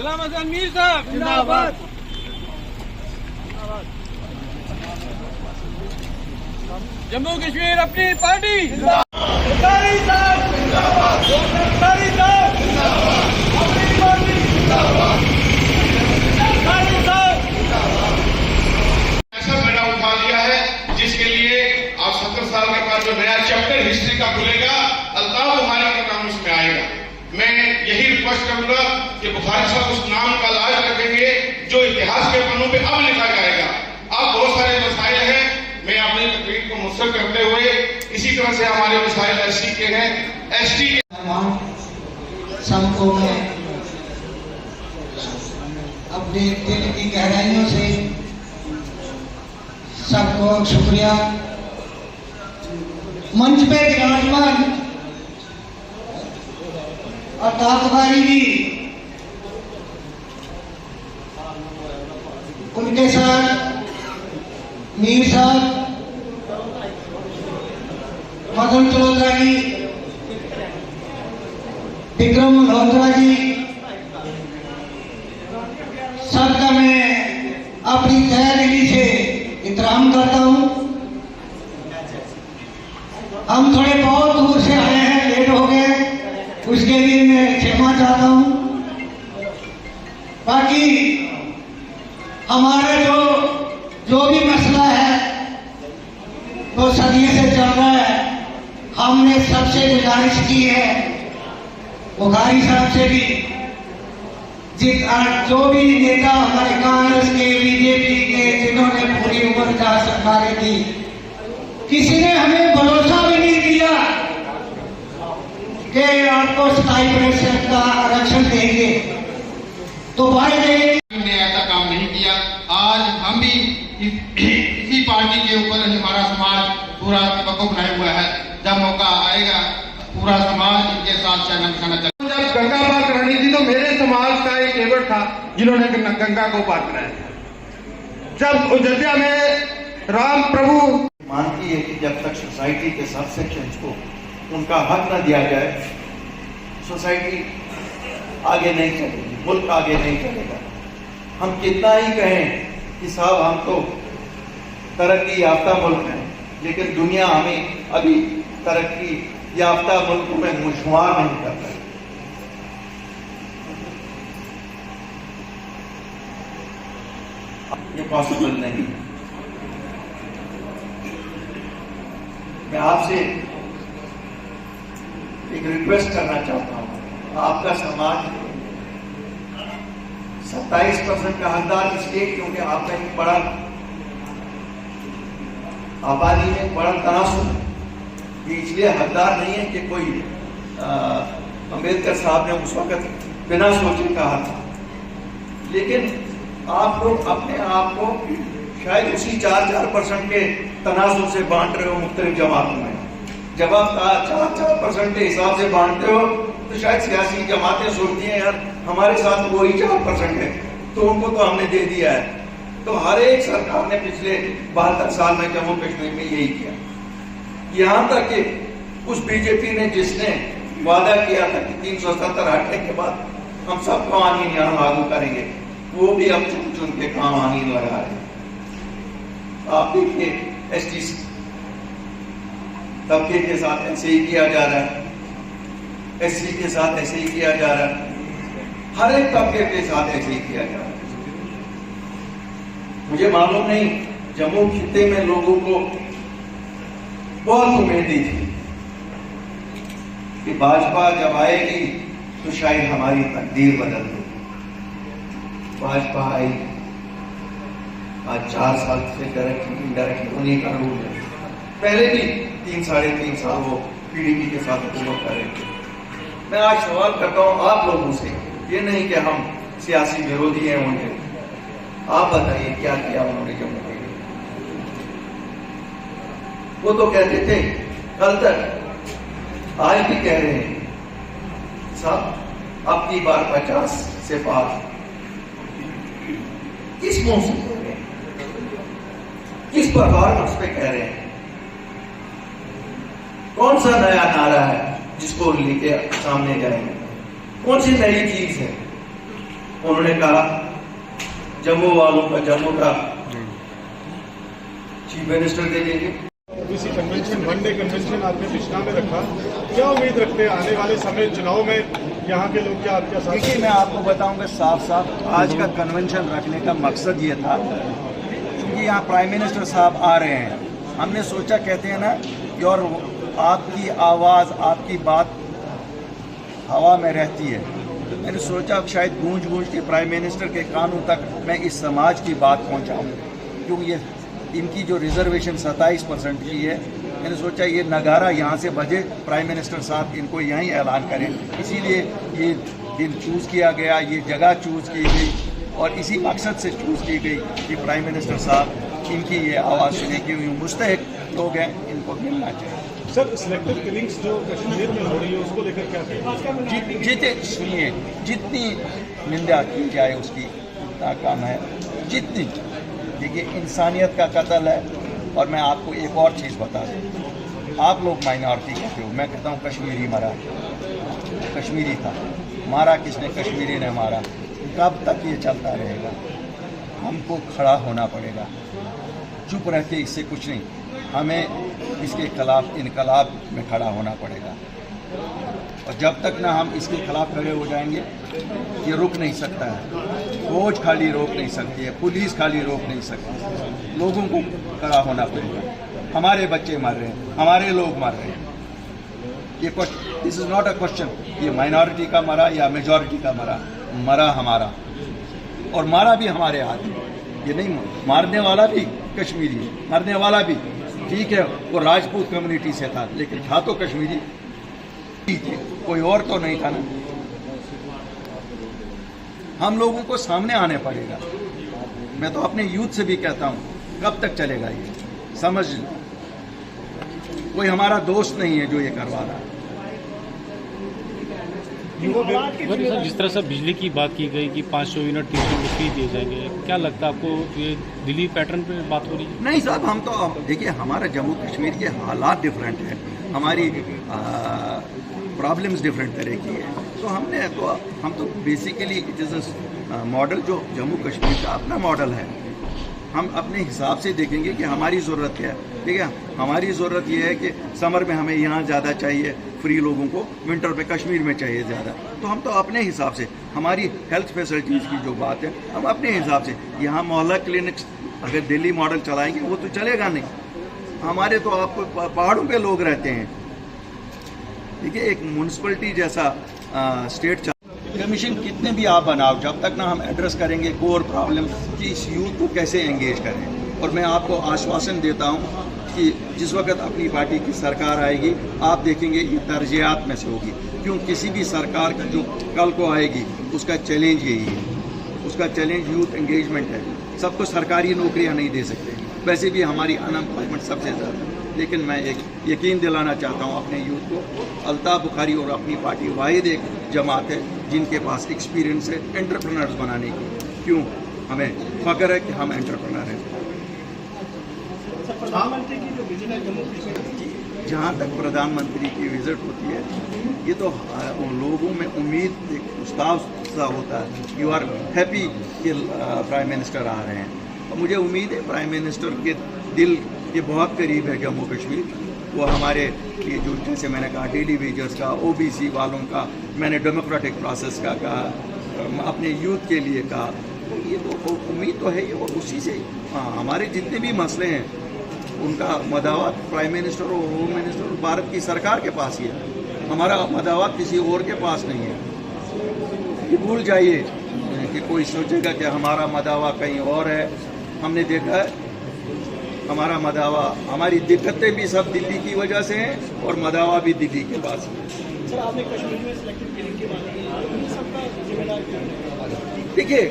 गुलाम हसन मीर साहब जिंदाबाद। जम्मू कश्मीर अपनी पार्टी सरकारी साहब जिंदाबाद। सरकारी साहब जिंदाबाद। अपनी पार्टी जिंदाबाद। सरकारी साहब जिंदाबाद। ऐसा बेड़ा उठा लिया है जिसके लिए आप 70 साल के बाद जो नया चैप्टर हिस्ट्री का खुलेगा, अल्ताफ बुखारी का नाम उसमें आएगा। मैं यही रिक्वेस्ट करूंगा कि बुखारी साहब उस नाम का लाज रखेंगे जो इतिहास के पन्नों पे अब लिखा जाएगा। अब बहुत सारे मसाइल हैं, मैं अपनी तकरीर को मुख्तर करते हुए इसी तरह से हमारे मसाइल एससी के हैं, एसटी सबको मैं अपने दिल की गहराइयों से सबको शुक्रिया। मंच पे विराजमान अल्ताफ बुखारी जी, उनके साथ मीर साहब, मदन चौधरा जी, विक्रम मल्होत्रा जी, सबका मैं अपनी तहे दिली से एहतराम करता हूँ। हम थोड़े बहुत दूर से आए हैं, लेट हो गए, उसके लिए मैं क्षमा चाहता हूँ। बाकी हमारा जो भी मसला है वो सदियों से चल रहा है। हमने सबसे गुजारिश की है, बुखारी साहब से भी, जो भी नेता हमारे कांग्रेस के, बीजेपी के, जिन्होंने पूरी उम्र का सरकारें की, किसी ने हमें भरोसा भी नहीं दिया कि आपको 27% का आरक्षण देंगे तो भाई ने ऐसा काम नहीं किया। आज हम भी इसी पार्टी के ऊपर हमारा समाज पूरा वक़्फ़ बनाया हुआ है। जब मौका आएगा पूरा समाज इनके साथ चलना खाना चाहिए। जब गंगा पार करानी थी तो मेरे समाज का एक केवट था जिन्होंने गंगा को पार कराया। जब अयोध्या में राम प्रभु मानती है कि जब तक सोसाइटी के सब सेक्शंस को उनका हक न दिया जाए, सोसाइटी आगे नहीं चलेगी, मुल्क आगे नहीं चलेगा। हम कितना ही कहें कि साहब हम तो तरक्की याफ्ता मुल्क हैं, लेकिन दुनिया हमें अभी तरक्की याफ्ता मुल्क में शुमार नहीं कर रही। ये पॉसिबल नहीं। मैं आपसे एक रिक्वेस्ट करना चाहता हूं। आपका समाज 27% का हकदार इसलिए क्योंकि आपका एक बड़ा आबादी में बड़ा तनासुर है। ये इसलिए हकदार नहीं है कि कोई अम्बेडकर साहब ने उस वक्त बिना सोचे कहा था, लेकिन आप लोग अपने आप को शायद उसी 4% के तनासुर से बांट रहे हो मुख्तलिफ जमातों में। जब आप 4% के हिसाब से बांटते हो तो शायद सियासी जमातें सोचती हैं यार हमारे साथ वही 4% है तो उनको तो हमने दे दिया है। तो हर एक सरकार ने पिछले 72 साल में जम्मू कश्मीर में यही किया। यहां तक कि उस बीजेपी ने जिसने वादा किया था कि 370 हटने के बाद हम सब कानून यहां लागू करेंगे, वो भी अब चुन चुन के कानून लगा रहे हैं। आप देखिए एसटी तबके के साथ ऐसे ही किया जा रहा है, एससी के साथ ऐसे ही किया जा रहा है, हर एक तबके के साथ ऐसे ही किया जा रहा है। मुझे मालूम नहीं, जम्मू खित्ते में लोगों को बहुत उम्मीदी थी कि भाजपा जब आएगी तो शायद हमारी तकदीर बदल दे। भाजपा आई, आज 4 साल से डायरेक्ट उन्हीं का रूल है। पहले भी 3 साढ़े 3 साल वो पीडीपी के साथ हुकूमत कर रहे थे। मैं आज सवाल करता हूं आप लोगों से, ये नहीं कि हम सियासी विरोधी हैं उनके, आप बताइए क्या किया उन्होंने जम्मू के लिए। वो तो कहते थे कल तक, आज भी कह रहे हैं साहब अब की बार 50 से पार। किस मुंह से कह रहे हैं, किस परफॉर्मेंस पे कह रहे हैं, कौन सा नया नारा है जिसको लेके सामने जाएंगे, कौन सी नई चीज है। उन्होंने कहा जम्मू वालों का जम्मू का चीफ मिनिस्टर दे देंगे। OBC convention, one day convention आपने पिछला में रखा, क्या उम्मीद रखते हैं आने वाले समय चुनाव में यहाँ के लोग क्या आपके साथ? देखिए, मैं आपको बताऊंगा साफ साफ, आज का कन्वेंशन रखने का मकसद ये था क्योंकि यहाँ प्राइम मिनिस्टर साहब आ रहे हैं। हमने सोचा, कहते हैं ना कि और आपकी आवाज़, आपकी बात हवा में रहती है। मैंने सोचा शायद गूंज गूंज के प्राइम मिनिस्टर के कानों तक मैं इस समाज की बात पहुँचाऊँ, क्योंकि ये इनकी जो रिजर्वेशन 27% की है, मैंने सोचा ये नगारा यहाँ से बजे, प्राइम मिनिस्टर साहब इनको यहीं ऐलान करें। इसीलिए ये दिन चूज़ किया गया, ये जगह चूज़ की गई और इसी मकसद से चूज़ की गई कि प्राइम मिनिस्टर साहब इनकी ये आवाज़ सुने कि मुस्तहिक लोग हैं, इनको मिलना चाहिए। सर, सिलेक्टिव किलिंग्स जो कश्मीर में हो रही है उसको लेकर क्या कहें? जितने सुनिए, जितनी निंदा की जाए उसकी उतना कम है। जितनी, देखिए, इंसानियत का कत्ल है। और मैं आपको एक और चीज़ बता दूँ, आप लोग माइनॉरिटी कहते हो, मैं कहता हूँ कश्मीरी मरा, कश्मीरी था, मारा किसने? कश्मीरी ने मारा। कब तक ये चलता रहेगा? हमको खड़ा होना पड़ेगा। चुप रह के इससे कुछ नहीं, हमें इसके खिलाफ इनकलाब में खड़ा होना पड़ेगा। और जब तक ना हम इसके खिलाफ खड़े हो जाएंगे, ये रुक नहीं सकता है। फौज खाली रोक नहीं सकती है, पुलिस खाली रोक नहीं सकती, लोगों को खड़ा होना पड़ेगा। हमारे बच्चे मर रहे हैं, हमारे लोग मर रहे हैं। ये this is not a question ये माइनॉरिटी का मरा या मेजॉरिटी का मरा, मरा हमारा, और मारा भी हमारे हाथ में। ये नहीं, मारने वाला भी कश्मीरी, मरने वाला भी, ठीक है, वो राजपूत कम्युनिटी से था, लेकिन था तो कश्मीरी, कोई और तो नहीं था ना। हम लोगों को सामने आने पड़ेगा। मैं तो अपने यूथ से भी कहता हूं, कब तक चलेगा ये? समझ लो, कोई हमारा दोस्त नहीं है जो ये करवा रहा है। जिस तरह से बिजली की बात की गई कि 500 यूनिट 300 यूनिट फ्री दिए जाएंगे, क्या लगता है आपको ये दिल्ली पैटर्न पे बात हो रही है? नहीं साहब, हम तो देखिए, हमारा जम्मू कश्मीर के हालात डिफरेंट है, हमारी प्रॉब्लम्स डिफरेंट तरह की है। तो हम तो basically it is a model, जो जम्मू कश्मीर का अपना मॉडल है। हम अपने हिसाब से देखेंगे कि हमारी ज़रूरत क्या है। ठीक है, हमारी ज़रूरत यह है कि समर में हमें यहाँ ज़्यादा चाहिए फ्री लोगों को, विंटर में कश्मीर में चाहिए ज़्यादा। तो हम तो अपने हिसाब से, हमारी हेल्थ फैसिलिटीज़ की जो बात है, हम अपने हिसाब से यहाँ मोहल्ला क्लिनिक्स अगर दिल्ली मॉडल चलाएंगे वो तो चलेगा नहीं। हमारे तो आपको पहाड़ों पे लोग रहते हैं। देखिए, एक म्यूनसिपलिटी जैसा स्टेट कमीशन कितने भी आप बनाओ, जब तक ना हम एड्रेस करेंगे कोर प्रॉब्लम कि इस यूथ को कैसे एंगेज करें। और मैं आपको आश्वासन देता हूं कि जिस वक्त अपनी पार्टी की सरकार आएगी, आप देखेंगे ये तरजीहात में से होगी। क्यों? किसी भी सरकार की जो कल को आएगी उसका चैलेंज यही है, उसका चैलेंज यूथ एंगेजमेंट है। सबको सरकारी नौकरियां नहीं दे सकते, वैसे भी हमारी अनएम्प्लॉयमेंट सबसे ज़्यादा। लेकिन मैं एक यकीन दिलाना चाहता हूँ अपने यूथ को, अल्ताफ बुखारी और अपनी पार्टी वाहिद एक जमात है जिनके पास एक्सपीरियंस है एंटरप्रेन्योर्स बनाने की। क्यों? हमें फख्र है कि हम एंटरप्रेन्योर हैं। प्रधानमंत्री की जो विजिट है जम्मू कश्मीर, जहाँ तक प्रधानमंत्री की विजिट होती है, ये तो लोगों में उम्मीद, एक उत्साह होता है। यू आर हैप्पी कि प्राइम मिनिस्टर आ रहे हैं। और मुझे उम्मीद है प्राइम मिनिस्टर के दिल के बहुत करीब है जम्मू कश्मीर। वो हमारे ये जो, जैसे मैंने कहा, डेली वेजर्स का, ओबीसी वालों का, मैंने डेमोक्रेटिक प्रोसेस का कहा, अपने यूथ के लिए कहा। तो ये तो उम्मीद तो है ही, और उसी से हमारे जितने भी मसले हैं उनका मदावात प्राइम मिनिस्टर और होम मिनिस्टर और भारत की सरकार के पास ही है। हमारा मदावात किसी और के पास नहीं है। ये भूल जाइए कि कोई सोचेगा कि हमारा मदावा कहीं और है। हमने देखा है हमारा मदावा, हमारी दिक्कतें भी सब दिल्ली की वजह से हैं और मदावा भी दिल्ली के पास है। सर, आपने कश्मीर में सिलेक्टिव किलिंग की बात की, सबका जिम्मेदार क्या है? देखिए,